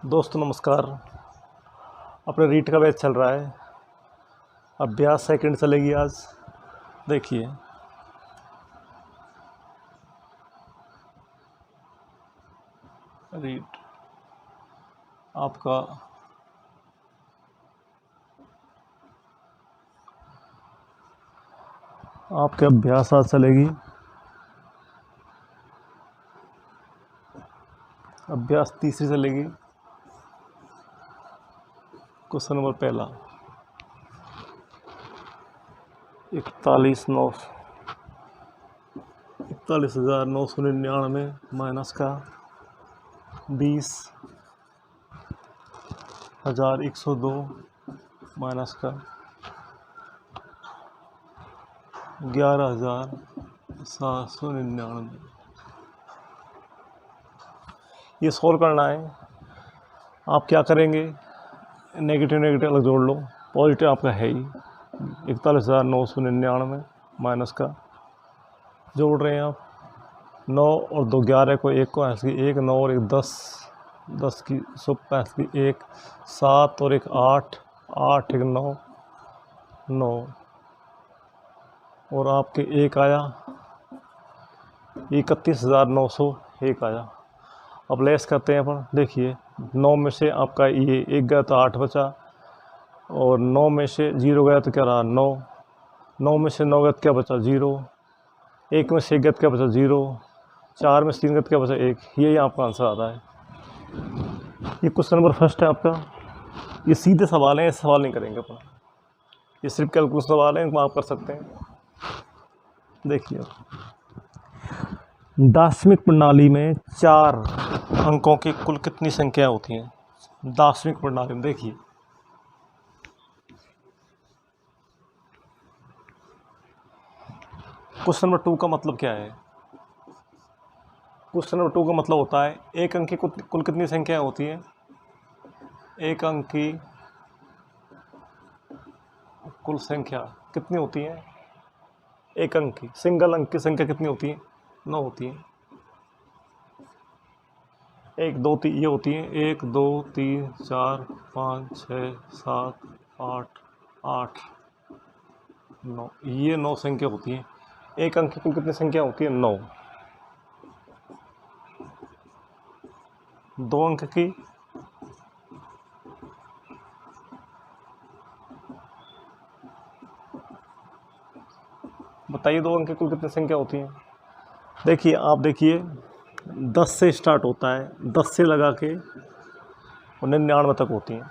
दोस्तों नमस्कार। अपने रीट का बैच चल रहा है। अभ्यास सेकंड चलेगी आज। देखिए रीट आपका आपके अभ्यास आज चलेगी। अभ्यास तीसरी चलेगी। क्वेश्चन नंबर पहला 41,999 माइनस का 20,102 माइनस का 11,799। ये सॉल्व करना है। आप क्या करेंगे, नेगेटिव नेगेटिव अलग जोड़ लो, पॉजिटिव आपका है ही। 41,999 माइनस का जोड़ रहे हैं आप 9 और 2 11 को 1 को ऐसे 1 9 और 1 10 10 की 165 की 1 7 और 1 8 8 1 9 9 और आपके 1 आया 31,901 आया। अब लेस करते हैं अपन। देखिए 9 में से आपका ये 1 गया तो 8 बचा और 9 में से 0 गया तो क्या रहा 9। 9 में से 9 गया तो क्या बचा 0। 1 में से 1 गया तो क्या बचा 0। 4 में से 3 गया तो क्या बचा 1। यही आपका आंसर आता है। ये क्वेश्चन नंबर फर्स्ट है आपका। ये सीधे सवाल हैं, ऐसे सवाल नहीं करेंगे अपन। ये सिर्फ कैलकुलस सवाल हैं, आप कर सकते हैं। देखिए दार्शनिक प्रणाली में 4 अंकों की कुल कितनी संख्या होती है। दार्शनिक प्रणाली में देखिए क्वेश्चन नंबर 2 का मतलब क्या है। क्वेश्चन नंबर 2 का मतलब होता है एक अंक की कुल कितनी संख्या होती है। एक अंक की कुल संख्या कितनी होती है। एक अंक की सिंगल अंक की संख्या कितनी होती है 9 होती है। 1 2 3 ये होती है 1 2 3 4 5 6 7 8 8 9 ये 9 संख्या होती है। एक अंक की कुल कितनी संख्या होती है 9। 2 अंक की बताइए 2 अंक की कुल कितनी संख्या होती है। देखिए आप देखिए 10 से स्टार्ट होता है, 10 से लगा के 99 तक होती हैं।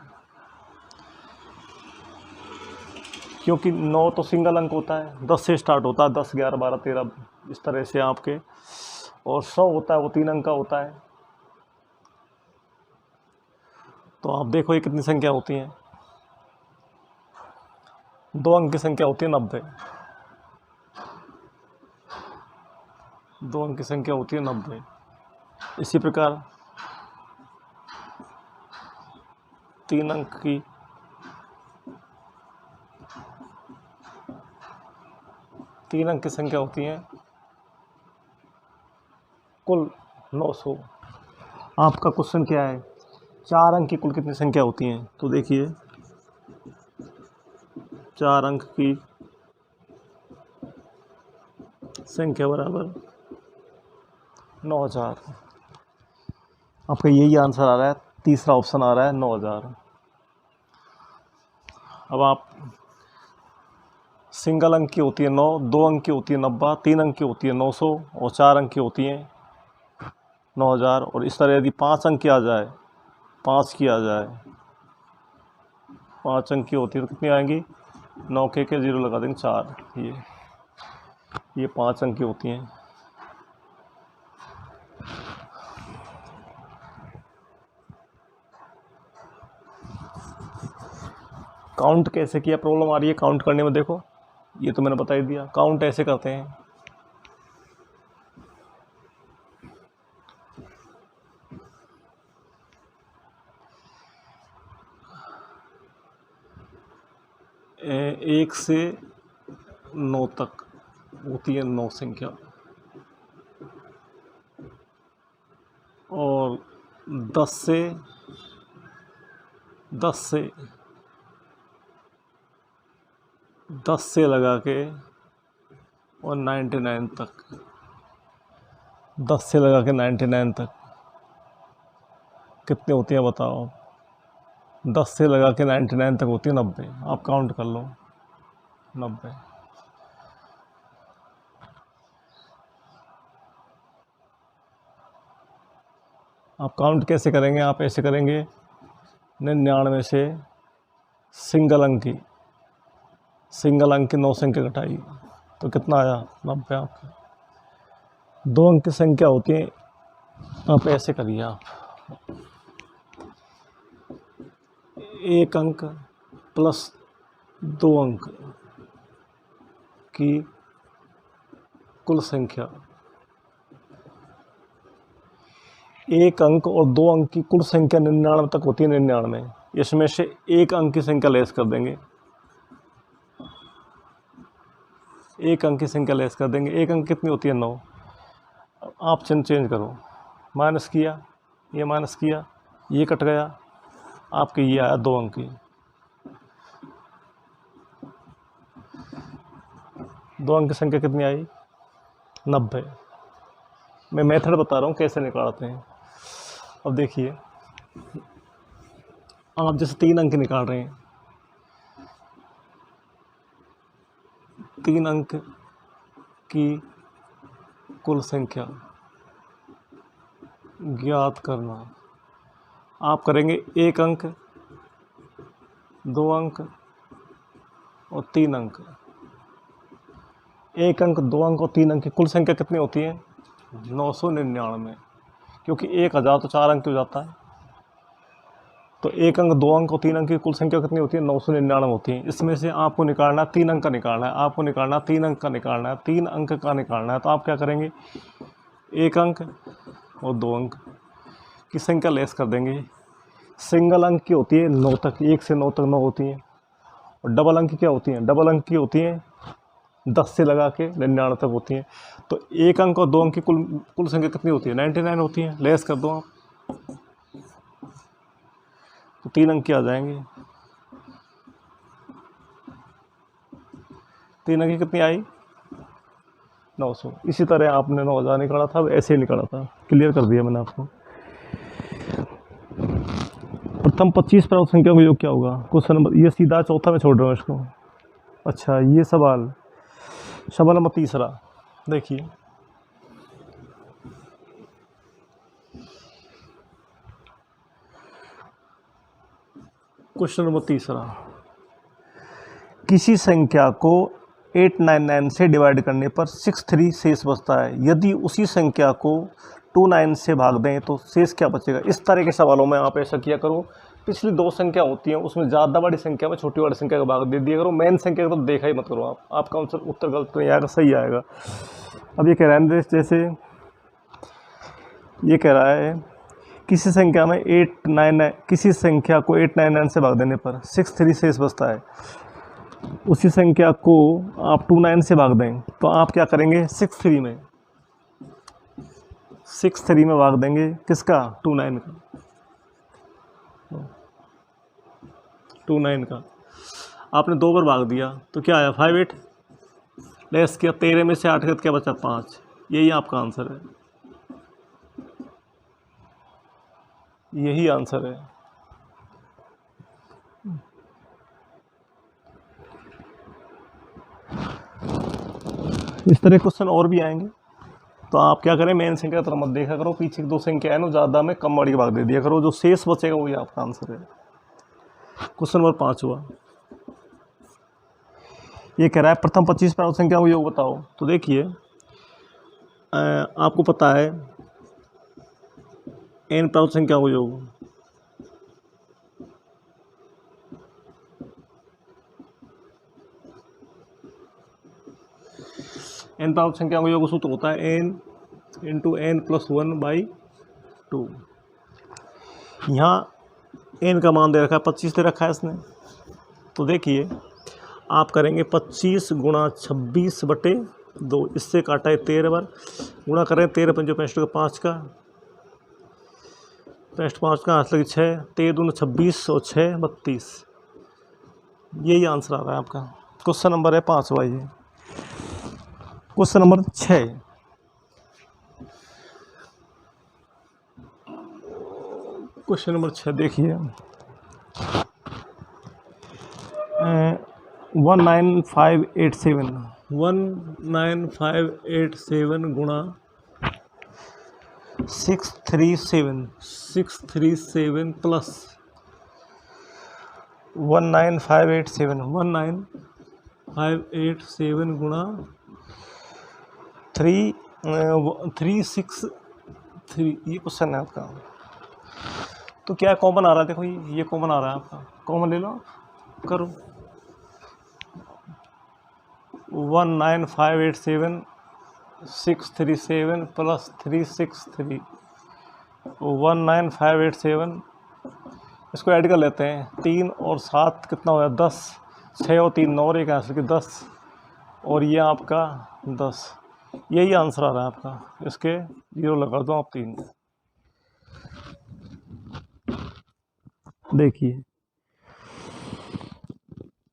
क्योंकि 9 तो सिंगल अंक होता है, 10 से स्टार्ट होता है, 10 11 12 13 इस तरह से आपके। और 100 होता है वो 3 अंक का होता है। तो आप देखो ये कितनी संख्या होती है। 2 अंक की संख्या होती है 90। 2 अंक की संख्या होती है 90। इसी प्रकार 3 अंक की 3 अंक की संख्या होती है कुल 900। आपका क्वेश्चन क्या है 4 अंक की कुल कितनी संख्या होती है। तो देखिए 4 अंक की संख्या बराबर 9000। आपका यही आंसर आ रहा है। तीसरा ऑप्शन आ रहा है 9000। अब आप सिंगल अंक की होती है 9, 2 अंक की होती है 90, 3 अंक की होती है 900 और 4 अंक की होती है 9000। और इस तरह यदि 5 अंक की आ जाए, 5 की आ जाए, 5 अंक की होती है तो कितनी आएंगी 9 के 0 लगा देंगे 4। ये 5 अंक की होती हैं। काउंट कैसे किया प्रॉब्लम आ रही है काउंट करने में। देखो ये तो मैंने बता ही दिया। काउंट ऐसे करते हैं एक से 9 तक होती है 9 संख्या। और 10 से लगा के और 99 तक, 10 से लगा के 99 तक कितनी होती है बताओ। 10 से लगा के 99 तक होती है 90। आप काउंट कर लो 90। आप काउंट कैसे करेंगे? आप ऐसे करेंगे 99 से सिंगल अंक की 9 संख्या घटाई तो कितना आया? 90। आपका 2 अंक की संख्या होती है। आप ऐसे करिए, आप 1 अंक प्लस 2 अंक की कुल संख्या, 1 अंक और 2 अंक की कुल संख्या 99 तक होती है। 99 इसमें से 1 अंक की संख्या लेस कर देंगे, 1 अंक की संख्या लेस कर देंगे। 1 अंक कितनी होती है? 9। आप चिन्ह चेंज करो, माइनस किया, ये माइनस किया, ये कट गया, आपके ये आया 2 अंक की। 2 अंक की संख्या कितनी आई? 90। मैं मेथड बता रहा हूँ कैसे निकालते हैं। अब देखिए, आप जैसे 3 अंक निकाल रहे हैं, 3 अंक की कुल संख्या ज्ञात करना। आप करेंगे 1 अंक, 2 अंक और 3 अंक। 1 अंक, 2 अंक और 3 अंक की कुल संख्या कितनी होती है? 999। क्योंकि 1000 तो 4 अंक हो जाता है, तो 1 अंक, 2 अंक और 3 अंक की कुल संख्या कितनी होती है? 999 होती है। इसमें से आपको निकालना 3 अंक का निकालना है, आपको निकालना 3 अंक का निकालना है, 3 अंक का निकालना है। तो आप क्या करेंगे? 1 अंक और 2 अंक की संख्या लेस कर देंगे। सिंगल अंक की होती है 9 तक, 1 से 9 तक 9 होती है। और डबल अंक की क्या होती हैं? डबल अंक की होती हैं 10 से लगा के 99 तक होती हैं। तो 1 अंक और 2 अंक की कुल संख्या कितनी होती है? 99 होती है। लेस कर दो आप, तो 3 अंक की आ जाएंगे। 3 अंक की कितनी आई? 900। इसी तरह आपने 9000 निकाला था, अब ऐसे ही निकाला था। क्लियर कर दिया मैंने आपको। प्रथम 25 प्राप्त संख्या का योग क्या होगा? क्वेश्चन नंबर, ये सीधा चौथा में छोड़ रहा हूँ इसको। अच्छा, ये सवाल नंबर 3 देखिए, क्वेश्चन नंबर 3, किसी संख्या को 899 से डिवाइड करने पर 63 शेष बचता है। यदि उसी संख्या को 29 से भाग दें तो शेष क्या बचेगा? इस तरह के सवालों में आप ऐसा किया करो, पिछली 2 संख्या होती हैं उसमें ज़्यादा बड़ी संख्या में छोटी बड़ी संख्या का भाग दे दिया करो। मेन संख्या का तो देखा ही मत करो आप, आपका उत्तर गलत नहीं आएगा, सही आएगा। अब ये कह रहा है, जैसे ये कह रहा है किसी संख्या में 899, किसी संख्या को 899 से भाग देने पर 63 शेष बचता है। उसी संख्या को आप 29 से भाग दें तो आप क्या करेंगे? 63 में भाग देंगे। किसका? 29 का, 29 का। आपने 2 बार भाग दिया तो क्या आया? 58 लेस किया, 13 में से 8 का क्या बचा? 5। यही आपका आंसर है, यही आंसर है। इस तरह क्वेश्चन और भी आएंगे, तो आप क्या करें? मेन संख्या की तरफ मत देखा करो, पीछे की 2 संख्या है ना ज़्यादा में कम बड़ी भाग दे दिया करो, जो शेष बचेगा वही आपका आंसर है। क्वेश्चन नंबर 5 हुआ, ये कह रहा है प्रथम 25 प्राप्त संख्या को योग बताओ। तो देखिए, आपको पता है n प्राप्त संख्या को योग, n प्राप्त संख्या का योग सूत्र होता है n इंटू n प्लस 1/2। यहाँ n का मान दे रखा है 25 दे रखा है इसने। तो देखिए, आप करेंगे 25 गुणा 26/2, इससे काटा है 13 बार, गुणा करें 13 × 5 का 5 का टेस्ट 5 का आंसर 6, 13 दूनी 26 और 6 32, यही आंसर आ रहा है आपका। क्वेश्चन नंबर है 5वां, ये क्वेश्चन नंबर 6। क्वेश्चन नंबर 6 देखिए, 19587 गुणा 637 प्लस 19587 गुणा 363, ये क्वेश्चन है आपका। तो क्या कॉमन आ रहा है, देखो ये कॉमन आ रहा है आपका, कॉमन ले लो, करो। 19587 637 प्लस 363, 19587, इसको ऐड कर लेते हैं। 3 और 7 कितना होगा, 10, 6 और 3 9 और एक आंसर की 10, और ये आपका 10, यही आंसर आ रहा है आपका। इसके 0 लगा दो आप 3। देखिए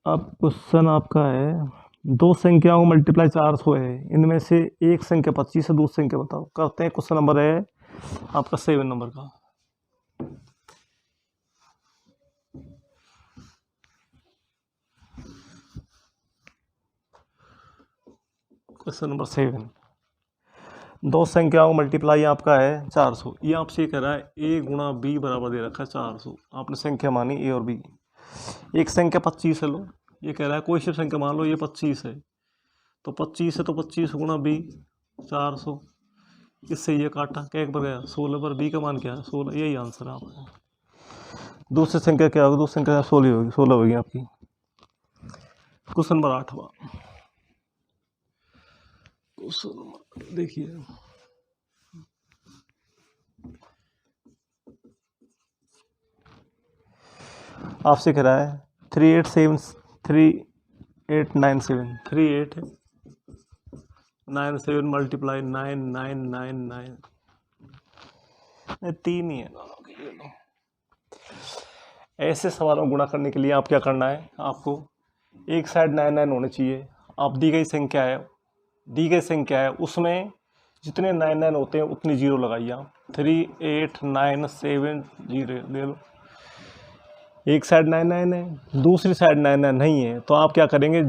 अब क्वेश्चन आपका है, दो संख्याओं को मल्टीप्लाई 400 है, इनमें से एक संख्या 25 है, दूसरी संख्या बताओ। करते हैं, क्वेश्चन नंबर है आपका 7 नंबर का। क्वेश्चन नंबर 7, दो संख्याओं का मल्टीप्लाई आपका है 400। ये आपसे कह रहा है a गुणा b बराबर दे रखा है 400। आपने संख्या मानी a और b। एक संख्या 25 है, लो, ये कह रहा है कोई सी संख्या मान लो, ये 25 है, तो 25 है तो 25 गुणा b 400, इससे ये काटा, क्या एक पर गया 16 पर, b का मान क्या है 16, यही आंसर है आपका। दूसरी संख्या क्या होगी, दूसरी संख्या 16 होगी, 16 होगी आपकी। क्वेश्चन नंबर 8वां, क्वेश्चन नंबर देखिए, आपसे कह रहा है 3897 मल्टीप्लाई 9999, 3 ही है दोनों के लिए। ऐसे सवालों को गुणा करने के लिए आप क्या करना है, आपको एक साइड 99 होने चाहिए। आप दी गई संख्या है उसमें जितने 99 होते हैं उतनी 0 लगाइए आप। 38970 ले लो। एक साइड 99 है, दूसरी साइड 99 नहीं है, तो आप क्या करेंगे,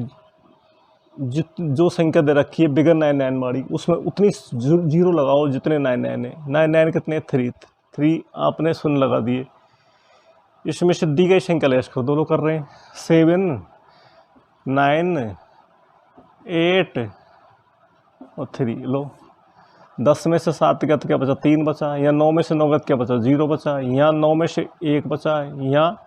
जो संख्या दे रखी है बिगर 99 वाली, उसमें उतनी 0 लगाओ जितने 99 है। 99 कितने, 3 आपने 0 लगा दिए। इसमें से दी गई संख्या लेस कर दो, लोग कर रहे हैं 7 9 8 और 3, लो 10 में से 7 गया तो क्या बचा, 3 बचा। यहाँ 9 में से 9 गया तो क्या बचा, 0 बचा। यहाँ 9 में से 1 बचा, यहाँ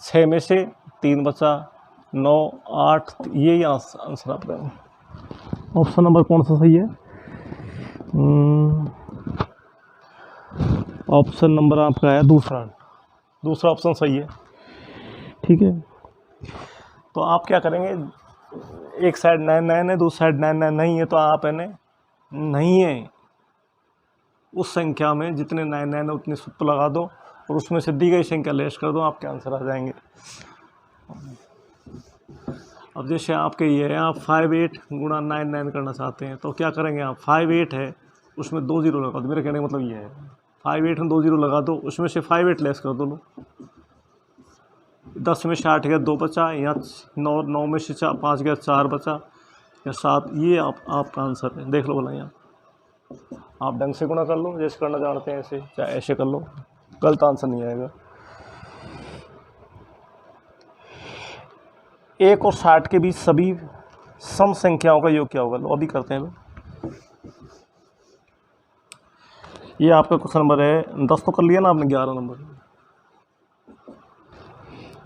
6 में से 3 बचा, 9 8, यही आंसर आपका। ऑप्शन नंबर कौन सा सही है, ऑप्शन नंबर आपका है दूसरा ऑप्शन सही है, ठीक है। तो आप क्या करेंगे, एक साइड 99 है, दूसरी साइड 99 नहीं है, तो आप है नहीं है उस संख्या में जितने 99 है उतनी सुप लगा दो और उसमें से दी गई संख्या लेस कर दो, आपके आंसर आ जाएंगे। अब जैसे आपके ये है, आप 58 गुणा 99 करना चाहते हैं, तो क्या करेंगे आप, 58 है उसमें 2 0 लगा दो। मेरे कहने का मतलब ये है, 58 में 2 0 लगा दो, उसमें से 58 लेस कर दो, लो 10 में से 8 गया 2 बचा, यहाँ 9 में से 5 गया 4 बचा, या 7, ये आपका आंसर है। देख लो भला, यहाँ आप ढंग से गुणा कर लो, जैसे करना जानते हैं ऐसे, चाहे ऐसे कर लो, गलत आंसर नहीं आएगा। 1 और 60 के बीच सभी सम संख्याओं का योग क्या होगा, लो अभी करते हैं। लो ये आपका क्वेश्चन नंबर है 10 तो कर लिया ना आपने, 11 नंबर।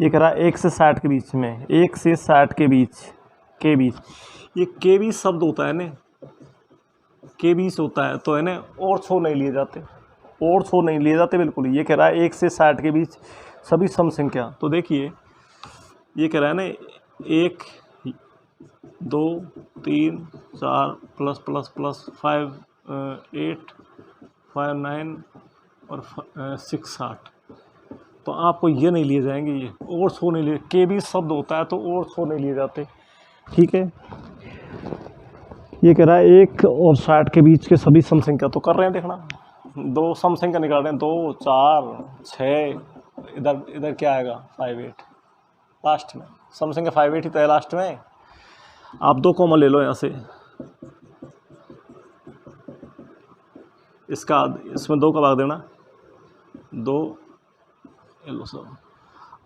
ये कह रहा है 1 से 60 के बीच में, 1 से 60 के बीच ये के बीच शब्द होता है ना, के बीच होता है, तो है ना और छो नहीं लिए जाते, बिल्कुल। ये कह रहा है 1 से 60 के बीच सभी सम संख्या, तो देखिए ये कह रहा है ना 1 2 3 4 प्लस 5 8 5 9 और 660, तो आपको ये नहीं लिए जाएंगे, ये और 100 नहीं लिए, के भी शब्द होता है तो और 100 नहीं लिए जाते। ठीक है, ये कह रहा है 1 और 60 के बीच के सभी सम संख्या, तो कर रहे हैं देखना, 2 सम संख्या निकाल रहे हैं, 2 4 6, इधर क्या आएगा 58 लास्ट में, सम संख्या 58 ही तो है लास्ट में। आप 2 कॉमन ले लो यहाँ से, इसमें 2 का भाग देना, 2 ले लो सब।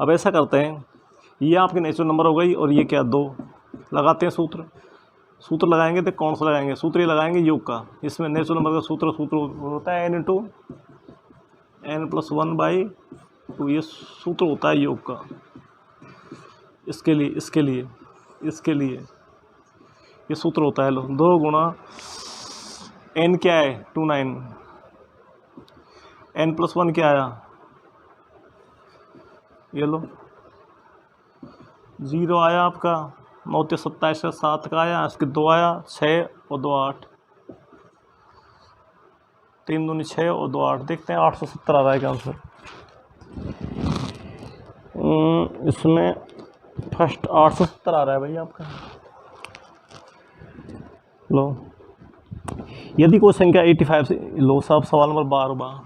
अब ऐसा करते हैं, ये आपके नेचुरल नंबर हो गई और ये क्या 2, लगाते हैं सूत्र लगाएंगे तो कौन सा लगाएंगे, सूत्र ये लगाएंगे योग का। इसमें नेचुरल नंबर का सूत्र होता है n इंटू n+1/2, ये सूत्र होता है योग का। इसके लिए ये सूत्र होता है, लो 2 गुणा n क्या है 29, n+1 क्या आया, ये लो 0 आया आपका, 9 × 27 का 7 का आया, इसके 2 आया, 6 और 2 8, 3 दूनी 6 और 2 8, देखते हैं 870 आ रहा है क्या आंसर। इसमें फर्स्ट 870 आ रहा है भाई आपका। लो, यदि कोई संख्या 85 से, लो साहब सवाल नंबर 12,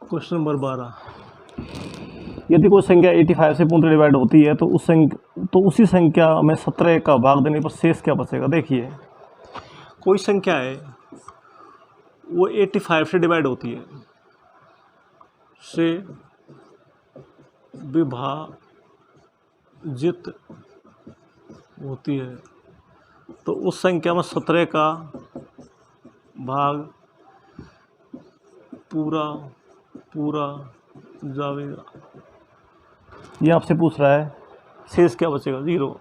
क्वेश्चन नंबर 12, यदि कोई संख्या 85 से पूर्ण डिवाइड होती है तो उसी संख्या में 17 का भाग देने पर शेष क्या बचेगा। देखिए, कोई संख्या है वो 85 से डिवाइड होती है, से विभाजित होती है, तो उस संख्या में 17 का भाग पूरा जाएगा। ये आपसे पूछ रहा है शेष क्या बचेगा, 0।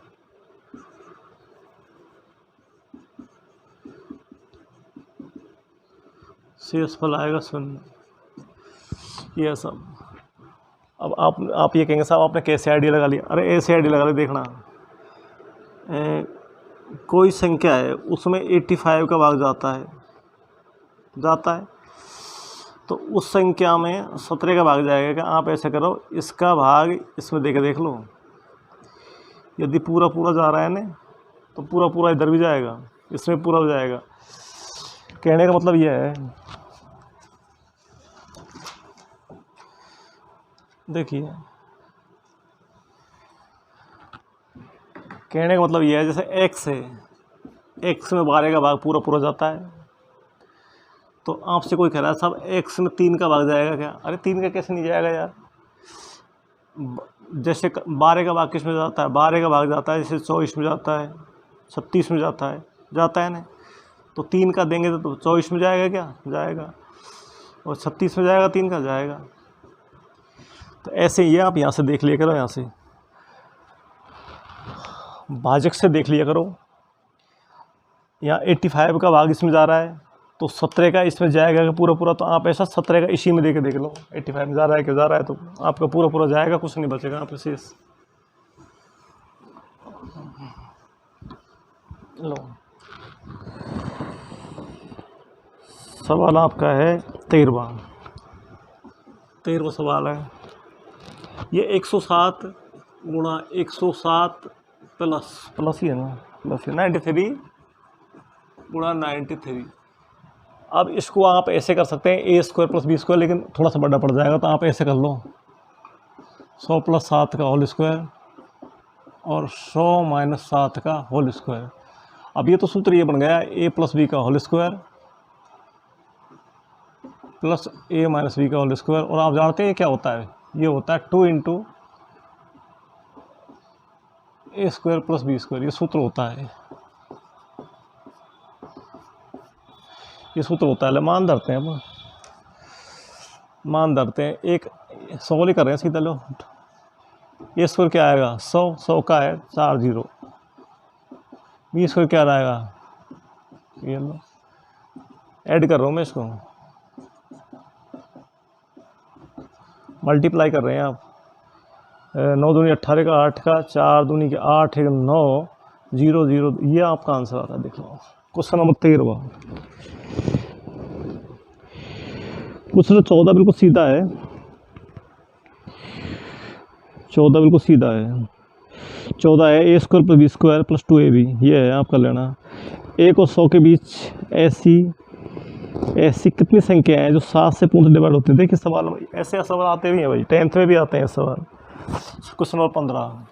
शेष फल आएगा 0, ये सब। अब आप ये कहेंगे साहब आपने कैसे आइडिया लगा लिया, अरे ऐसे आइडिया लगा लिया, देखना कोई संख्या है उसमें 85 का भाग जाता है, तो उस संख्या में 17 का भाग जाएगा। क्या आप ऐसे करो, इसका भाग इसमें देख लो, यदि पूरा जा रहा है ना तो पूरा इधर भी जाएगा, इसमें पूरा हो जाएगा। कहने का मतलब यह है, देखिए कहने का मतलब यह है, जैसे x है, x में 12 का भाग पूरा जाता है, तो आपसे कोई कह रहा है साहब x में 3 का भाग जाएगा क्या, अरे 3 का कैसे नहीं जाएगा यार। जैसे 12 का भाग किस में जाता है, 12 का भाग जाता है जैसे 24 में जाता है, 36 में जाता है ना, तो 3 का देंगे तो 24 में जाएगा क्या, जाएगा, और 36 में जाएगा, 3 का जाएगा। तो ऐसे ये आप यहाँ से देख लिया करो, यहाँ से भाजक से देख लिया करो, यहाँ 85 का भाग इसमें जा रहा है तो 17 का इसमें जाएगा कि पूरा, तो आप ऐसा 17 का इसी में देख लो, 85 में जा रहा है क्यों जा रहा है, तो आपका पूरा जाएगा, कुछ नहीं बचेगा आपके शेष। लो, सवाल आपका है 13वां सवाल है, ये 107 गुणा 107 प्लस ही है ना, प्लस 93 गुणा 93। अब इसको आप ऐसे कर सकते हैं a² + b², लेकिन थोड़ा सा बड़ा पड़ जाएगा, तो आप ऐसे कर लो 100 + 7 का होल स्क्वायर और 100 - 7 का होल स्क्वायर। अब ये तो सूत्र ये बन गया a + b का whole square plus a - b का होल स्क्वायर, और आप जानते हैं क्या होता है, ये होता है 2 × a² + b², ये सूत्र होता है, मान धरते हैं अब, एक सवाल ही कर रहे हैं सीधा। लो, a² क्या आएगा 100 का है 4 0, b² क्या आएगा, ये लो ऐड कर रहा हूँ मैं, इसको मल्टीप्लाई कर रहे हैं आप, 9 दूनी 18 का 8 का, 4 दूनी के 8 9, 0 0, ये आपका आंसर आ रहा है। देख लो क्वेश्चन नंबर 13। क्वेश्चन 14 बिल्कुल सीधा है, 14 बिल्कुल सीधा है। 14 है a square plus b square plus 2ab, ये है आपका लेना। 1 और 100 के बीच ऐसी कितनी संख्या है जो 7 से पूर्ण डिवाइड होती है। देखिए सवाल में ऐसे सवाल आते भी हैं भाई, 10th में भी आते हैं सवाल। क्वेश्चन नंबर 15,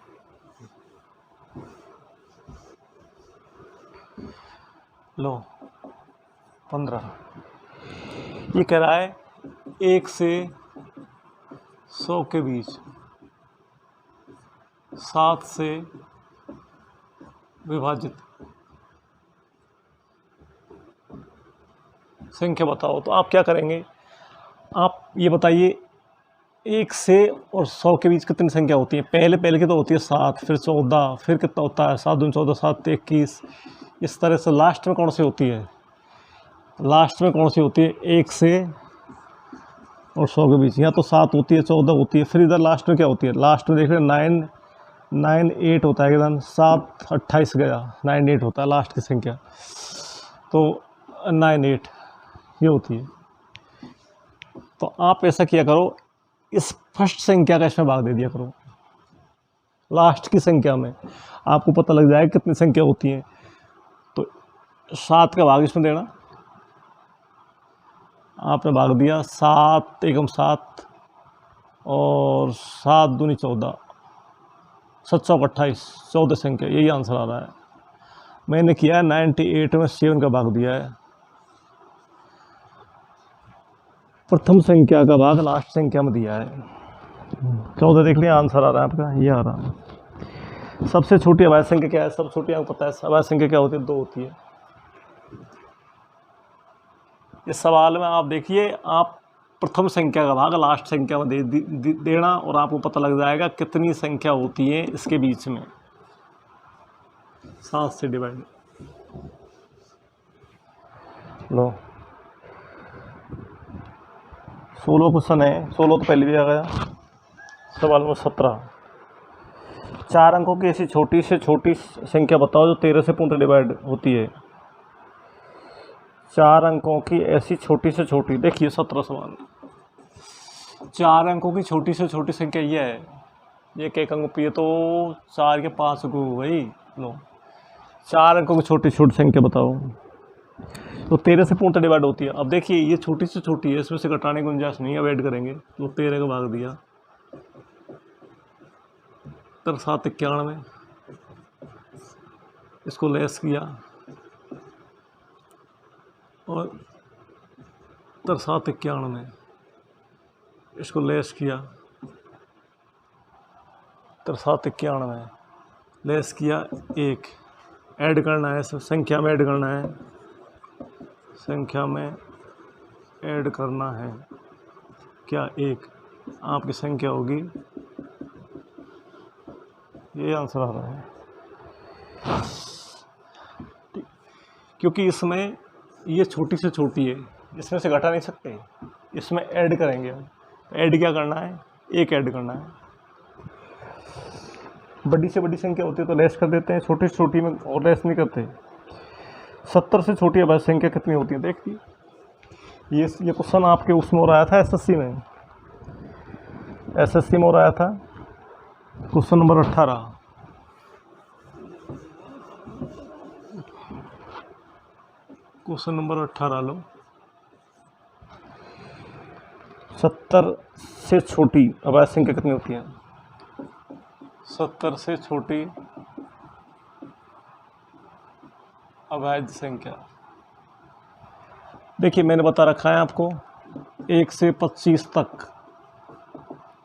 लो 15, ये कह रहा है 1 से 100 के बीच 7 से विभाजित संख्या बताओ। तो आप क्या करेंगे, आप ये बताइए 1 से और 100 के बीच कितनी संख्या होती है। पहले की तो होती है 7, फिर 14, फिर कितना होता है 7 दूनी 14, 7 21। इस तरह से लास्ट में कौन सी होती है, लास्ट में कौन सी होती है 1 से और 100 के बीच, या तो 7 होती है 14 होती है। फिर इधर लास्ट में क्या होती है, लास्ट में देख रहे 9 8 होता है एकदम, 7 28 गया, 9 8 होता है लास्ट की संख्या, तो 9 8 ये होती है। तो आप ऐसा किया करो, इस फर्स्ट संख्या का इसमें भाग दे दिया करो, लास्ट की संख्या में आपको पता लग जाएगा कितनी संख्या होती है। तो 7 का भाग इसमें देना, आपने भाग दिया 7 एकम 7 और 7 दूनी 14, 7 चौक 28, 14 संख्या, यही आंसर आ रहा है। मैंने किया है 98 में 7 का भाग दिया है। प्रथम संख्या का भाग लास्ट संख्या में दिया है। 14 देख लिया, आंसर आ रहा है आपका, ये आ रहा है। सबसे छोटी अभाज्य संख्या क्या है, सबसे छोटी आपको पता है अभाज्य संख्या क्या होती है, 2 होती है। इस सवाल में आप देखिए, आप प्रथम संख्या का भाग लास्ट संख्या में देना और आपको पता लग जाएगा कितनी संख्या होती है इसके बीच में, 7 से डिवाइड। लो 16 क्वेश्चन है, 16 तो पहले भी आ गया। सवाल नंबर 17, 4 अंकों की ऐसी छोटी से छोटी संख्या बताओ जो 13 से पूर्ण डिवाइड होती है। 4 अंकों की ऐसी छोटी से छोटी, देखिए 17 सवाल, 4 अंकों की छोटी से छोटी संख्या ये है, ये एक अंक पे तो 4 के 5 अंक हो गई। लो 4 अंकों की छोटी छोटी संख्या बताओ तो 13 से पूर्ण डिवाइड होती है। अब देखिए ये छोटी से छोटी है, इसमें से घटाने की गुंजाइश नहीं है, अब ऐड करेंगे तो 13 का भाग दिया, 7 91, इसको लेस किया और 7 91, इसको लेस किया, 7 91 लेस किया 1, ऐड करना है, संख्या में ऐड करना है, संख्या में ऐड करना है क्या 1, आपकी संख्या होगी, ये आंसर आ रहा है। क्योंकि इसमें ये छोटी से छोटी है, इसमें से घटा नहीं सकते, इसमें ऐड करेंगे हम। ऐड क्या करना है, 1 ऐड करना है। बड़ी से बड़ी संख्या होती है तो लेस कर देते हैं, छोटी से छोटी में और लेस नहीं करते। 70 से छोटी अभाज्य संख्या कितनी होती है, देखिए ये क्वेश्चन आपके उसमें हो रहा था एसएससी में, एसएससी में हो रहा था क्वेश्चन नंबर 18। क्वेश्चन नंबर 18 लो, 70 से छोटी अभाज्य संख्या कितनी होती है। 70 से छोटी अभाज्य संख्या, देखिए मैंने बता रखा है आपको 1 से 25 तक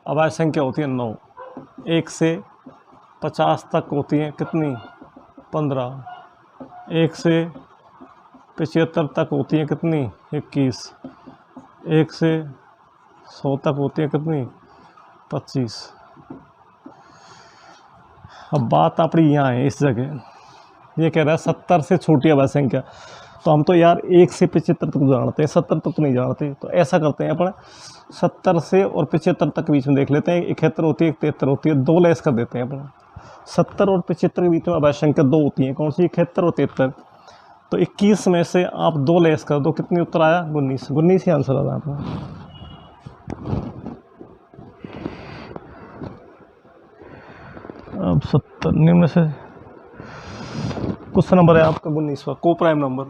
अभाज्य संख्या होती है 9, 1 से 50 तक होती है कितनी 15, 1 से 75 तक होती है कितनी 21, 1 से 100 तक होती है कितनी 25। अब बात अपनी यहाँ है इस जगह, ये कह रहा है 70 से छोटी अभाज्य संख्या, तो हम तो यार 1 से 75 तक जानते हैं, 70 तक तो नहीं जानते। तो ऐसा करते हैं अपन 70 से और 75 तक के बीच में देख लेते हैं, 71 होती है 73 होती है, 2 लेस कर देते हैं अपन। 70 और 75 के बीच में अभाज्य संख्या 2 होती हैं, कौन सी? 71 और 73। तो 21 में से आप 2 लेस कर दो, कितनी उत्तर आया? 19। 19 ही आंसर आ रहा है आपका। अब 70 निम्न से क्वेश्चन नंबर है आपका 19वां, को प्राइम नंबर।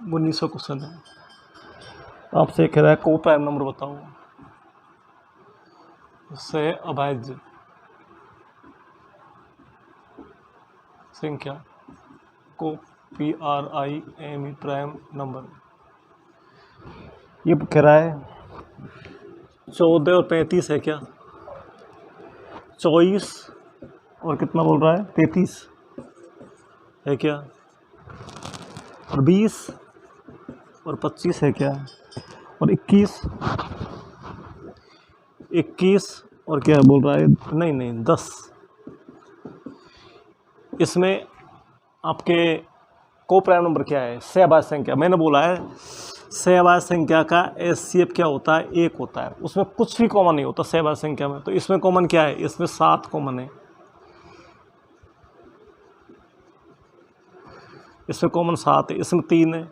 19वां क्वेश्चन है, आपसे कह रहा है को प्राइम नंबर बताओ, उससे अभाज्य संख्या को PRIME प्राइम नंबर। ये कह रहा है 14 और 35 है क्या? 24 और कितना बोल रहा है? 33 है क्या? और 20 और 25 है क्या? और 21 और क्या बोल रहा है? नहीं 10। इसमें आपके को प्राइम नंबर क्या है? सहअभाज्य संख्या। मैंने बोला है सहअभाज्य संख्या का HCF क्या होता है? 1 होता है, उसमें कुछ भी कॉमन नहीं होता सहअभाज्य संख्या में। तो इसमें कॉमन क्या है? इसमें 7 कॉमन है, इसमें कॉमन 7 है, इसमें 3 है,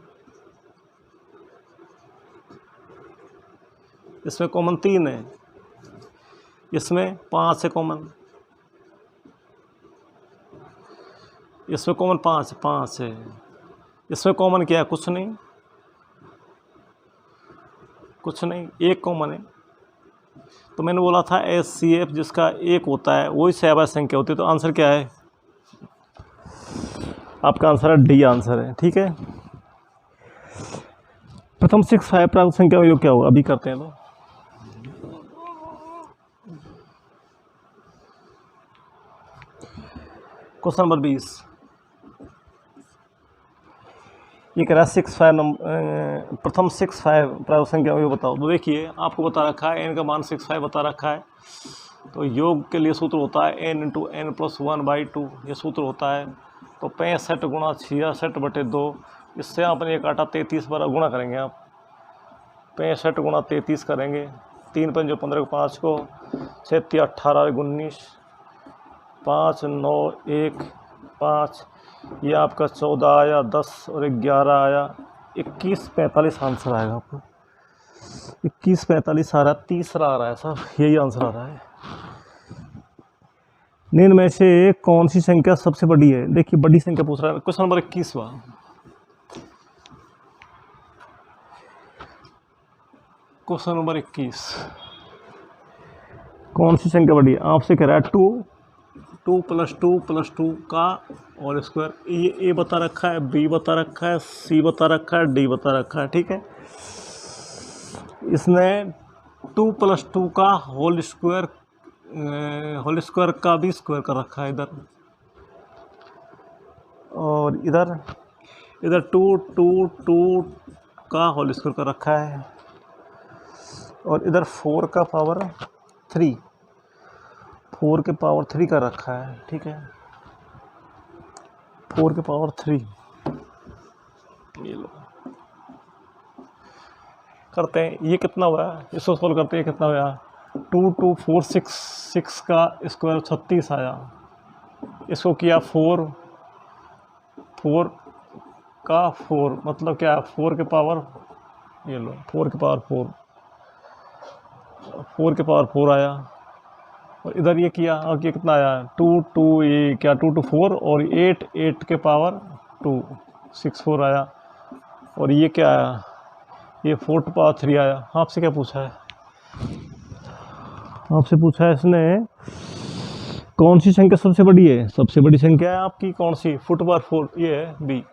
इसमें कॉमन 3 है, इसमें 5 है कॉमन, इसमें कॉमन 5 है, इसमें कॉमन क्या है? कुछ नहीं, एक कॉमन है। तो मैंने बोला था HCF जिसका 1 होता है वही सहअभाज्य संख्या होती है। तो आंसर क्या है आपका? आंसर है डी आंसर है। ठीक है, प्रथम 6 प्राकृत संख्या का योग क्या होगा? अभी करते हैं। तो क्वेश्चन नंबर 20, ये कह रहा है 6 नंबर, प्रथम 6 प्राकृत संख्या योग बताओ। तो देखिए आपको बता रखा है n का मान 6 बता रखा है। तो योग के लिए सूत्र होता है n × n + 1/2, ये सूत्र होता है। तो 65 × 66/2, इससे आपने एक आटा 33 बार गुणा करेंगे आप। 65 × 33 करेंगे, 3 × 5 = 15, 5 को 6 × 18 = 19, 5 9 1 5, ये आपका 14 आया, 10 और 11 आया, 21 45 आंसर आएगा आपको। 21 45 आ रहा है, तीसरा आ रहा है साहब, यही आंसर आ रहा है। निम्न में से कौन सी संख्या सबसे बड़ी है? देखिए बड़ी संख्या पूछ रहा है। क्वेश्चन नंबर 21वां, क्वेश्चन नंबर 21, कौन सी संख्या बड़ी है? आपसे कह रहा है 2 + 2 + 2 का होल स्क्वायर। ये ए बता रखा है, बी बता रखा है, सी बता रखा है, डी बता रखा है। ठीक है, इसने 2 + 2 का होल स्क्वायर का भी स्क्वायर कर रखा है इधर, और इधर 2 का होल स्क्वायर कर रखा है, और इधर 4 का पावर 3 कर रखा है। ठीक है, 4 के पावर 3, ये लो करते हैं। ये कितना हुआ? इसको सोल्व करते हैं, कितना हुआ? 2 2 4 6 का स्क्वायर 36 आया। इसको किया 4 का 4, मतलब क्या? 4 के पावर, ये लो 4 के पावर 4 आया। और इधर ये किया, और ये कितना आया? 2 2, ये क्या 2 2 4, और 8 के पावर 2 6 4 आया। और ये क्या आया? ये 4 के पावर 3 आया। आपसे क्या पूछा है? आपसे पूछा है इसने कौन सी संख्या सबसे बड़ी है? सबसे बड़ी संख्या है आपकी कौन सी? 4 ये है बी।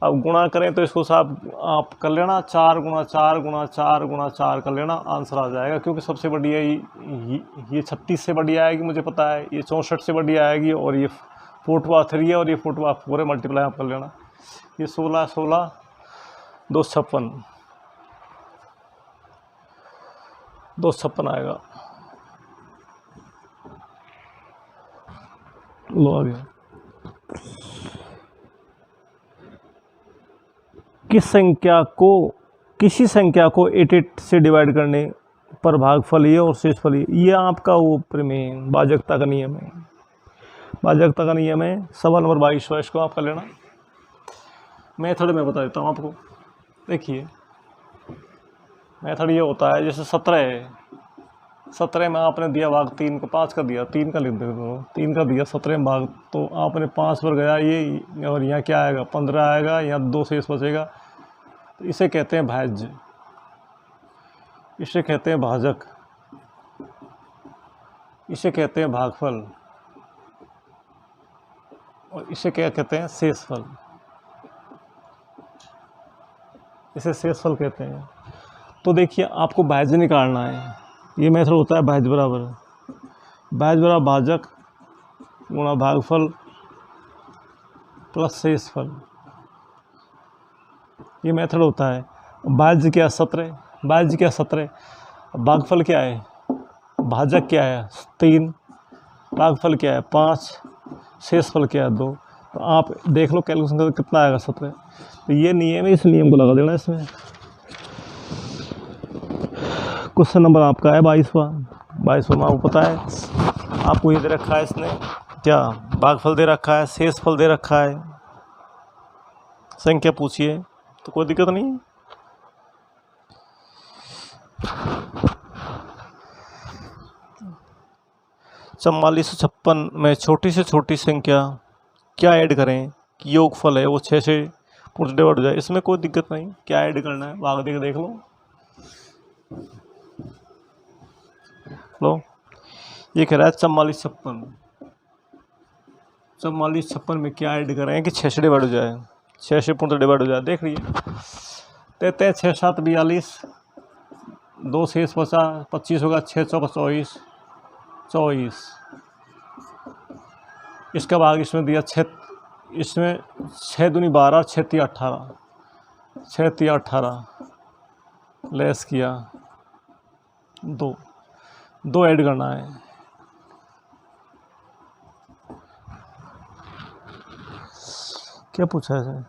अब गुणा करें तो इसको साहब आप कर लेना, 4 × 4 × 4 × 4 कर लेना, आंसर आ जाएगा। क्योंकि सबसे बड़ी है ये 36 से बड़ी आएगी, मुझे पता है। ये 64 से बड़ी आएगी, और ये 4 के पावर 3 है, और ये 4 के पावर 4 है। मल्टीप्लाई आप कर लेना। ये 16 2 56 आएगा। लो आ गया। किस संख्या को किसी संख्या को 88 से डिवाइड करने पर भागफल ये और शेषफल ये आपका वो प्रमेय भाजकता का नियम है। भाजकता का नियम है। सवाल नंबर 22 इसको आप कर लेना। मेथड में बता देता हूँ आपको। देखिए मेथड ये होता है, जैसे 17 है, 17 में आपने दिया भाग 3 का, 5 का दिया, 3 का लिख दो, 3 का दिया 17 में भाग, तो आपने 5 पर गया ये, और यहाँ क्या आएगा 15 आएगा, यहाँ 2 शेष बचेगा। तो इसे कहते हैं भाज्य, इसे कहते हैं भाजक, इसे कहते हैं भागफल, और इसे क्या कहते हैं शेषफल। इसे शेषफल कहते हैं। तो देखिए आपको भाज्य निकालना है। ये मेथड होता है भाज्य बराबर भाजक गुणा भागफल प्लस शेषफल। ये मेथड होता है। भाज्य क्या 17, भाज्य क्या 17, भागफल क्या है, भाजक क्या है 3, भागफल क्या है 5, शेषफल क्या है 2। तो आप देख लो कैलकुलेशन करके कितना आएगा 17। तो ये नियम है, इस नियम को लगा देना इसमें। क्वेश्चन नंबर आपका है 22वां में आपको पता है, आपको ये दे रखा है इसने क्या, भागफल दे रखा है, शेषफल दे रखा है, संख्या पूछिए, तो कोई दिक्कत नहीं है। चौवालीस 56 में छोटी से छोटी संख्या क्या ऐड करें कि योगफल है वो 6 से पूर्ण डिवाइड हो जाए। इसमें कोई दिक्कत नहीं, क्या ऐड करना है भाग देख लो। ये कह रहा है 44 56 में क्या ऐड करें कि 6 से डिवाइड हो जाए, 6 से पूर्ण डिवाइड हो जाए। देख लीजिए, देते हैं 6 7 42, 2 शेष बचा 25 होगा, 6 चौका 24। इसका भाग इसमें दिया 6, इसमें 6 दूनी 12, 6 तिया 18, 6 तिया 18 लेस किया 2 ऐड करना है। क्या पूछा है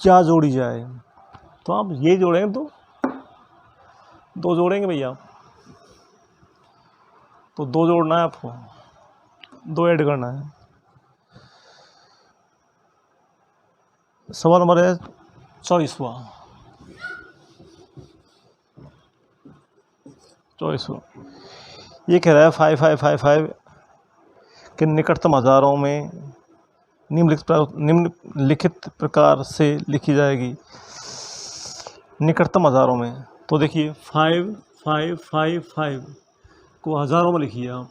क्या जोड़ी जाए, तो आप ये जोड़ेंगे तो 2 जोड़ेंगे भैया, तो 2 जोड़ना है आपको, 2 ऐड करना है। सवाल नंबर है 24वां। ये कह रहा है 5555 के निकटतम हजारों में निम्नलिखित प्रकार से लिखी जाएगी। निकटतम हजारों में, तो देखिए 5555 को हज़ारों में लिखिए आप।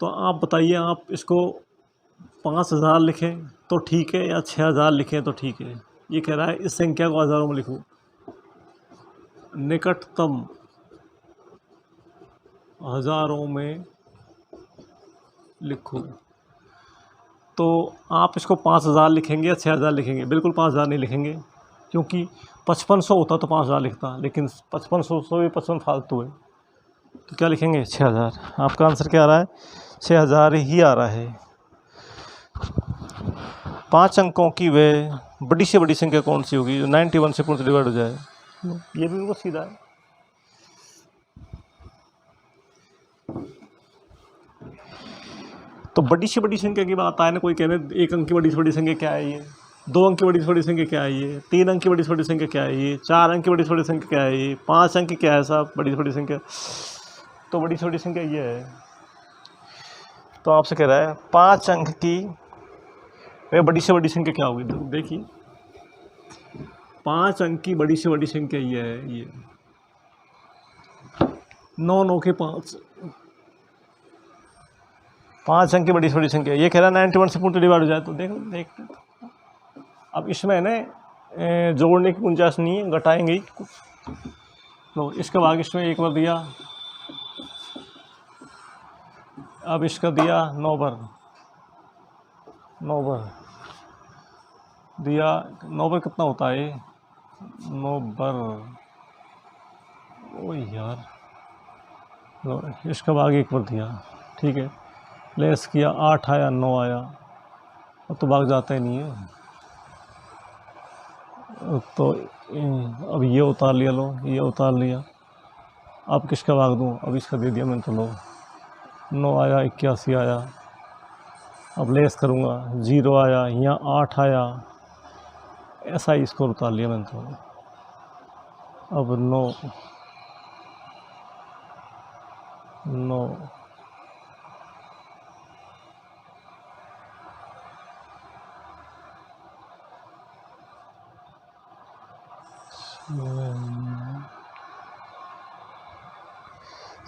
तो आप बताइए, आप इसको 5000 लिखें तो ठीक है या 6000 लिखें तो ठीक है। ये कह रहा है इस संख्या को हज़ारों में लिखो, निकटतम हज़ारों में लिखो। तो आप इसको 5000 लिखेंगे या 6000 लिखेंगे? बिल्कुल 5000 नहीं लिखेंगे, क्योंकि 5500 होता तो 5000 लिखता, लेकिन 5500 से भी 55 फालतू है, तो क्या लिखेंगे 6000। आपका आंसर क्या आ रहा है? 6000 ही आ रहा है। 5 अंकों की वह बड़ी से बड़ी संख्या कौन सी होगी जो 91 से पूर्ण डिवाइड हो जाए? ये भी बिल्कुल सीधा है। तो बड़ी से बड़ी संख्या की बात आए ना, कोई कहने 1 अंक की बड़ी से बड़ी संख्या क्या है, ये 2 अंक की बड़ी से बड़ी संख्या क्या है, ये 3 अंक की बड़ी से बड़ी संख्या क्या है, ये 4 अंक की बड़ी से बड़ी संख्या क्या है, ये 5 अंक की क्या है साहब बड़ी से बड़ी संख्या? तो बड़ी से बड़ी संख्या ये है। तो आपसे कह रहा है 5 अंक की वह बड़ी से बड़ी संख्या क्या होगी? देखिए 5 अंक की बड़ी से बड़ी संख्या ये है, ये 9 9 के 5 अंक की बड़ी से बड़ी संख्या। ये कह रहा है 91 से पूर्ण डिवाइड हो जाए, तो देख अब इसमें ना जोड़ने की गुंजाइश नहीं है, घटाएंगे ही। तो इसका भाग इसमें एक बार दिया, अब इसका दिया 9 बार दिया, 9 बार कितना होता है? 9 बार, ओ यार, इसका भाग एक बार दिया, ठीक है, लेस किया 8 आया 9 आया, अब तो भाग जाता ही नहीं है। तो अब ये उतार लिया, लो ये उतार लिया। अब किसका भाग दूँ? अब इसका दे दिया मैंने, तो लो 9 आया, 81 आया। अब लेस करूँगा, 0 आया, यहाँ 8 आया, ऐसा ही स्कोर उतार लिया मैंने तो। अब 9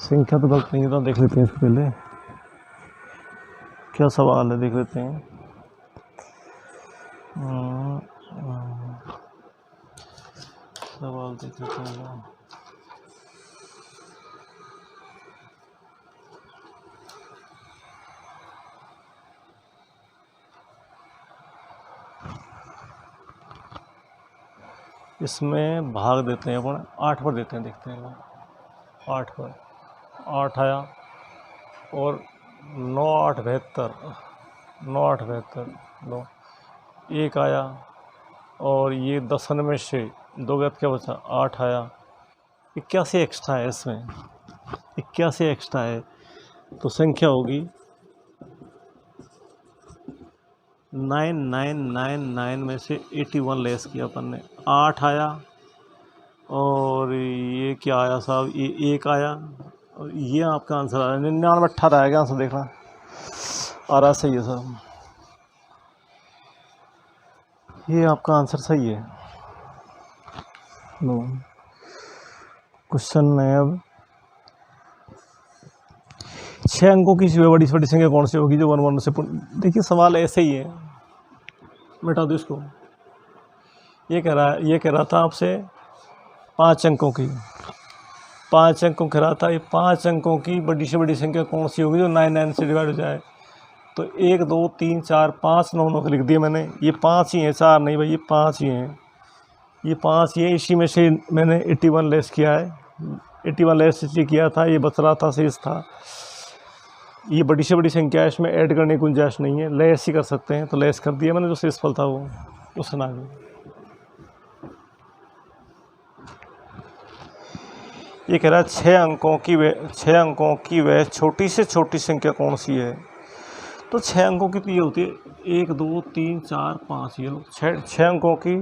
संख्या तो गलत नहीं है, तो देख लेते हैं इसको पहले क्या सवाल है, देख लेते हैं। सवाल देख लेते हैं। इसमें भाग देते हैं अपन, 8 पर देते हैं, देखते हैं 8 पर। 8 आया और 9 8 72, 9 8 72, लो 1 आया और ये 10 से 2 गया क्या बचा? 8 आया। 81 एक्स्ट्रा है इसमें, 81 एक्स्ट्रा है, तो संख्या होगी 9999 में से 81 लेस किया अपन ने। 8 आया और ये क्या आया साहब? ये 1 आया और ये आपका आंसर आया 99 18 आएगा आंसर, देखना आ रहा सही है साहब, ये आपका आंसर सही है। लो क्वेश्चन है अब, 6 अंकों की बड़ी से बड़ी संख्या कौन सी होगी जो 1 1 से देखिए सवाल ऐसे ही है, मिटा दो इसको। ये कह रहा था आपसे 5 अंकों की, 5 अंकों कह रहा था, ये 5 अंकों की बड़ी से बड़ी संख्या कौन सी होगी जो 99 से डिवाइड हो जाए। तो 1 2 3 4 5 9 9 लिख दिए मैंने, ये 5 ही हैं, 4 नहीं भाई, ये 5 ही हैं, ये 5 ही है। इसी में से मैंने 81 लेस किया है, 81 लेस इसलिए किया था, ये बच रहा था, शेष था। ये बड़ी से बड़ी संख्या है, इसमें ऐड करने की गुंजाइश नहीं है, लेस ही कर सकते हैं, तो लेस कर दिया मैंने, जो शेषफल था वो उस ना गया। ये कह रहा है 6 अंकों की वह छोटी से छोटी संख्या कौन सी है। तो 6 अंकों की तो ये होती है 1 2 3 4 5, ये लोग 6 अंकों की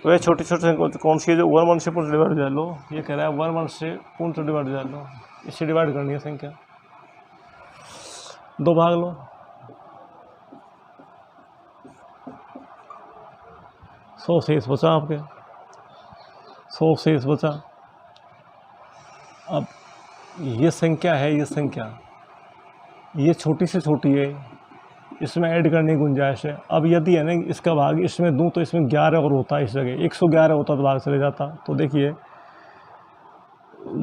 वह छोटी छोटी संख्या कौन सी है जो 1 1 से पूर्ण डिवाइड हो जाए। लो ये कह रहा है 1 1 से पूर्ण डिवाइड हो जाए, लो इससे डिवाइड करनी है संख्या, 2 भाग लो, 100 शेष बचा आपके, 100 शेष बचा। अब ये संख्या है, ये संख्या ये छोटी से छोटी है, इसमें ऐड करने की गुंजाइश है। अब यदि है ना इसका भाग इसमें दूं तो इसमें 11 और होता है, इस जगह 111 होता तो भाग चले जाता। तो देखिए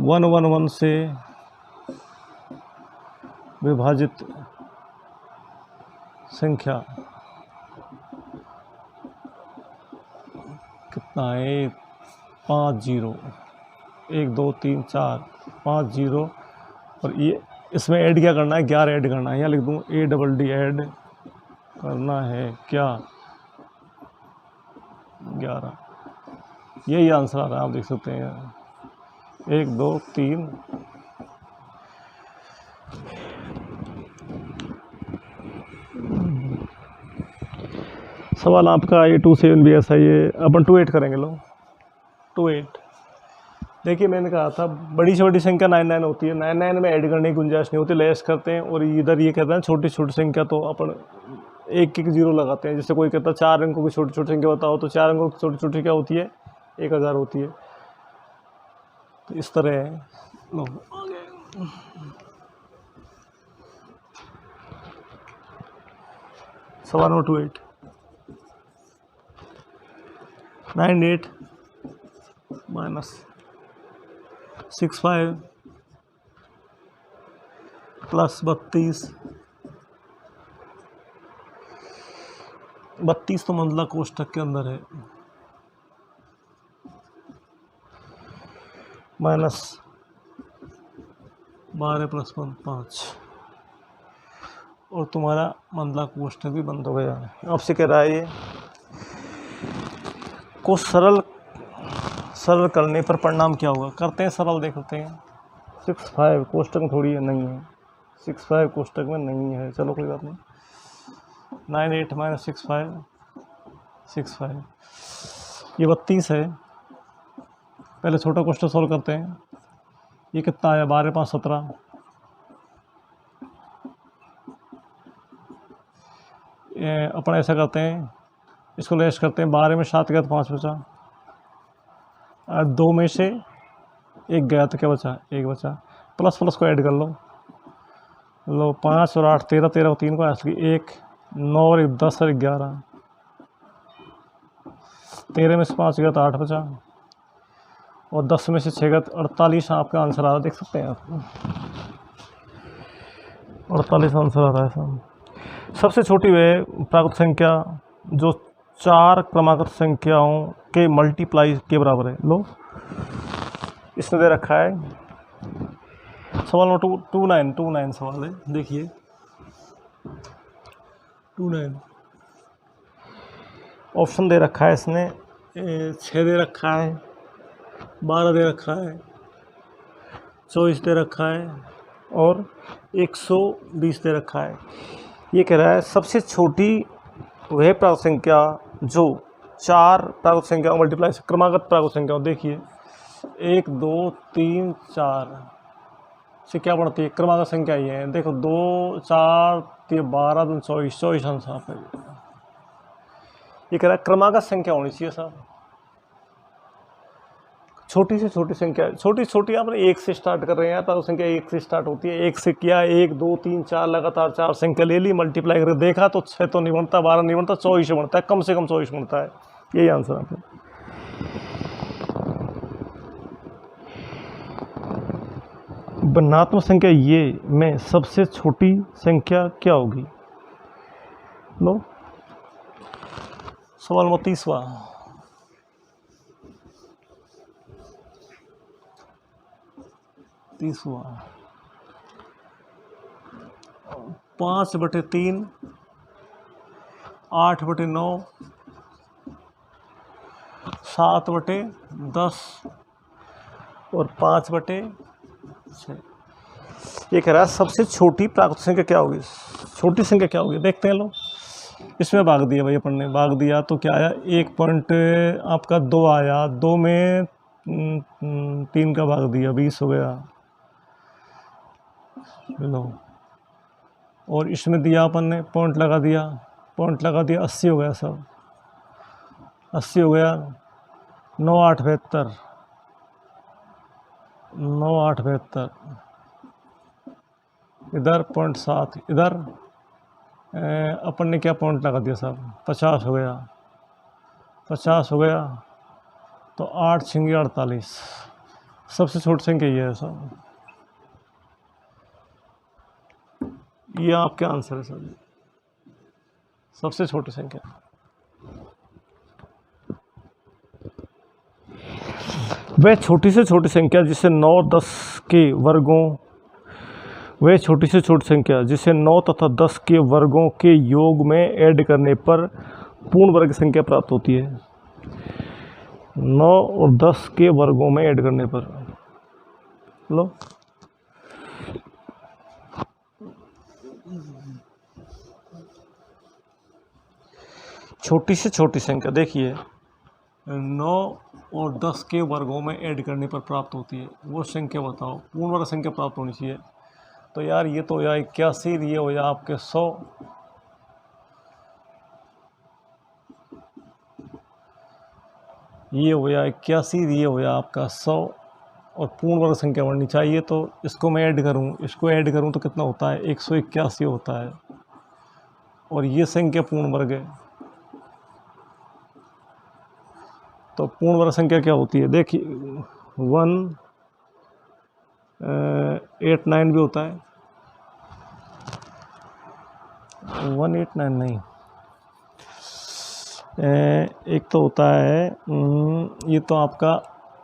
1 1 1 से विभाजित संख्या कितना है? 5 0, 1 2 3 4 5 0, और ये इसमें ऐड क्या करना है? 11 ऐड करना है, यहाँ लिख दूँ ADD ऐड करना है क्या? 11, यही आंसर आ रहा है, आप देख सकते हैं 1 2 3। सवाल आपका ये 27 भी ऐसा ही है, अपन 28 करेंगे। लो 28, देखिए मैंने कहा था बड़ी से बड़ी संख्या 99 होती है, 99 में ऐड करने की गुंजाइश नहीं होती, लेस करते हैं। और इधर ये कहते हैं छोटी छोटी संख्या, तो अपन 1 1 0 लगाते हैं। जैसे कोई कहता है 4 अंकों की छोटी छोटी संख्या बताओ, तो 4 अंकों की छोटी छोटी क्या होती है? 1000 होती है। तो इस तरह है। लो सवाल नंबर 28, 98 माइनस 65 प्लस 32, 32 तो मंडला कोष्ठक के अंदर है, माइनस 12 प्लस 5, और तुम्हारा मंडला कोष्ठक भी बंद हो गया। आपसे कह रहा है ये को सरल करने पर परिणाम क्या होगा? करते हैं सरल, देखते हैं। 65 कोष्टक में थोड़ी है, नहीं है 65 कोष्टक में नहीं है, चलो कोई बात नहीं। 98 माइनस 65 ये 32 है। पहले छोटा क्वेश्चन सॉल्व करते हैं। ये कितना आया? 12 5 17। अपन ऐसा करते हैं, इसको लेस करते हैं। 12 में 7 गया तो 5 बचा, और 2 में से 1 गया तो क्या बचा? 1 बचा। प्लस प्लस को ऐड कर लो, 5 और 8 13, 13 को 3 को असली 1, 9 और 1 10 और 11, 13 में से 5 गया तो 8 बचा, और 10 में से 6 गया तो 48 आपका आंसर आ रहा है। देख सकते हैं आप, 48 आंसर आ रहा है सब। सबसे छोटी वह प्राकृत संख्या जो 4 क्रमागत संख्याओं के मल्टीप्लाई के बराबर है। लो, इसने दे रखा है सवाल नंबर 29 सवाल है, देखिए 29 ऑप्शन दे रखा है इसने। 6 दे रखा है, 12 दे रखा है, 24 दे रखा है, और 120 दे रखा है। ये कह रहा है सबसे छोटी वह प्राकृत संख्या जो 4 प्राकृत संख्या मल्टीप्लाई क्रमागत प्राकृत संख्या। देखिए 1 2 3 4 से क्या बढ़ती है? क्रमागत संख्या ये है। देखो 2 4 3 12 2 24 आंसर आपका। ये कह रहा है क्रमागत संख्या होनी चाहिए सर। छोटी से छोटी संख्या, छोटी आपने 1 से स्टार्ट कर रहे हैं यार, प्राकृत संख्या 1 से स्टार्ट होती है। 1 से किया, 1 2 3 4 लगातार 4 संख्या ले ली, मल्टीप्लाई करके देखा तो 6 तो नहीं बनता, 12 नहीं बनता, 24 बनता है, कम से कम 24 बनता है। यही आंसर आपका। वर्णात्मक संख्या ये में सबसे छोटी संख्या क्या होगी? लो, सवाल नंबर 30वां। 5/3, 8/9, 7/10 और 5/6। ये कह रहा है सबसे छोटी प्राकृत संख्या क्या होगी? छोटी संख्या क्या होगी? देखते हैं। लो, इसमें भाग दिया भाई अपन ने, भाग दिया तो क्या आया? 1 पॉइंट आपका 2 आया, 2 में 3 का भाग दिया, 20 हो गया। लो, और इसमें दिया अपन ने, पॉइंट लगा दिया, 80 हो गया सब, 80 हो गया। 9 8 72, 9 8 72, इधर 0.7, इधर अपन ने क्या पॉइंट लगा दिया साहब? 50 हो गया, 50 हो गया तो 8 छिंगे 48। सबसे छोटी संख्या ये है साहब, ये आपके आंसर है सर, सबसे छोटी संख्या। वह छोटी से छोटी संख्या जिसे 9 10 के वर्गों वह छोटी से छोटी संख्या जिसे 9 तथा 10 के वर्गों के योग में ऐड करने पर पूर्ण वर्ग संख्या प्राप्त होती है। 9 और 10 के वर्गों में ऐड करने पर। लो, छोटी से छोटी संख्या देखिए 9 और 10 के वर्गों में ऐड करने पर प्राप्त होती है, वो संख्या बताओ। पूर्ण वर्ग संख्या प्राप्त होनी चाहिए। तो यार ये तो या 81, ये हो या आपके 100, ये हो या 81, ये हो या आपका 100, और पूर्ण वर्ग संख्या बननी चाहिए। तो इसको मैं ऐड करूं, इसको ऐड करूं तो कितना होता है? 181 होता है, और ये संख्या पूर्ण वर्ग है। तो पूर्ण वर्ग संख्या क्या होती है? देखिए 189 भी होता है, 189 नहीं, एक तो होता है ये तो आपका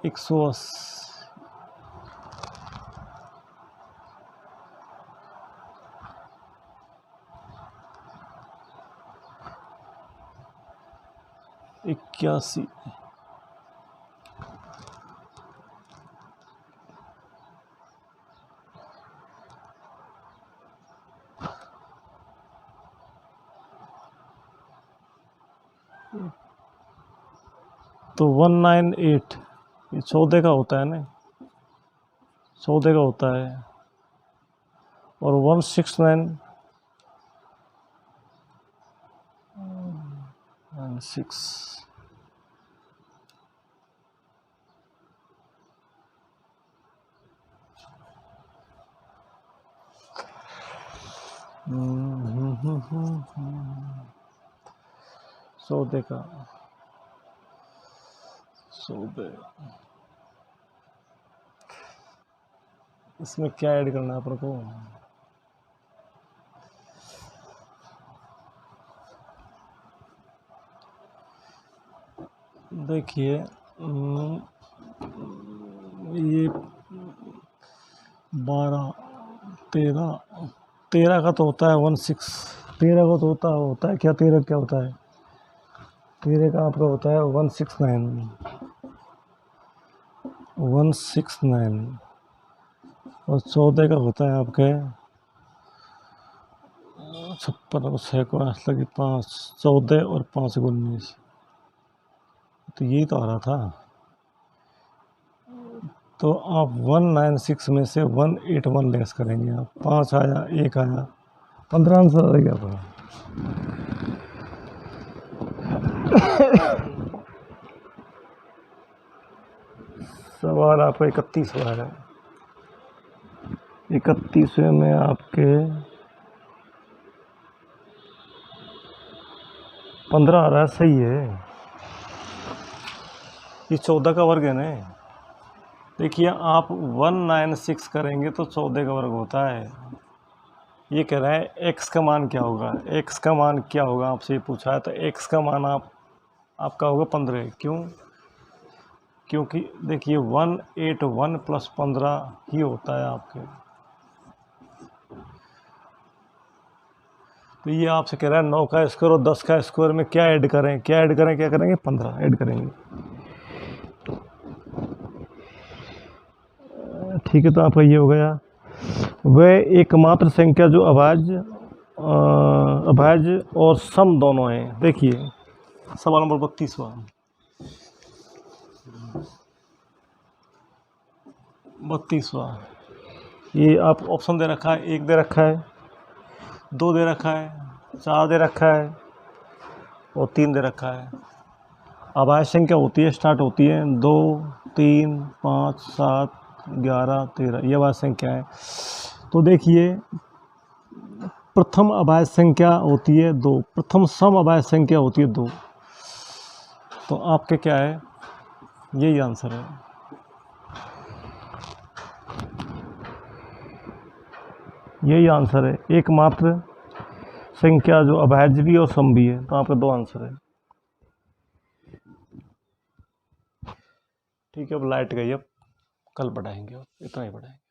180, तो 198 ये 14 का होता है ना, 14 का होता है। और 169 and 6 14 का 14 इसमें क्या ऐड करना है अपन को? देखिए ये 12 13 का तो होता है 16, 13 का तो होता है क्या, 13 क्या होता है, 13 का आपका होता है 169 और 14 का होता है आपके 56 और 6 लगी 5, 14 और 5 19। तो यही तो आ रहा था। तो आप 196 में से 181 लेस करेंगे आप, 5 आया, 1 आया, 15 आंसर आ गया आपका। सवाल आपका 31वां है। 31वें में आपके 15 आ रहा है, सही है। ये 14 का वर्ग है ना। देखिए आप 196 करेंगे तो 14 का वर्ग होता है। ये कह रहा है x का मान क्या होगा, x का मान क्या होगा आपसे ये पूछा है। तो x का मान आपका होगा 15। क्यों? क्योंकि देखिए 181 प्लस 15 ही होता है आपके। तो ये आपसे कह रहा है 9 का स्क्वायर और 10 का स्क्वायर में क्या ऐड करें, क्या करेंगे 15 ऐड करेंगे। ठीक है, तो आपका ये हो गया। वह एकमात्र संख्या जो अभाज्य और सम दोनों हैं। देखिए सवाल नंबर 32वां ये आप ऑप्शन दे रखा है, 1 दे रखा है, 2 दे रखा है, 4 दे रखा है और 3 दे रखा है। अभाज्य संख्या होती है, स्टार्ट होती है 2 3 5 7 11 13, ये अभाज्य संख्या है। तो देखिए प्रथम अभाज्य संख्या होती है 2, प्रथम सम अभाज्य संख्या होती है 2। तो आपके क्या है, यही आंसर है। यही आंसर है, एकमात्र संख्या जो अभाज्य भी और सम भी है। तो आपका 2 आंसर है। ठीक है, अब लाइट गई, अब कल पढ़ाएंगे, इतना ही पढ़ाएंगे।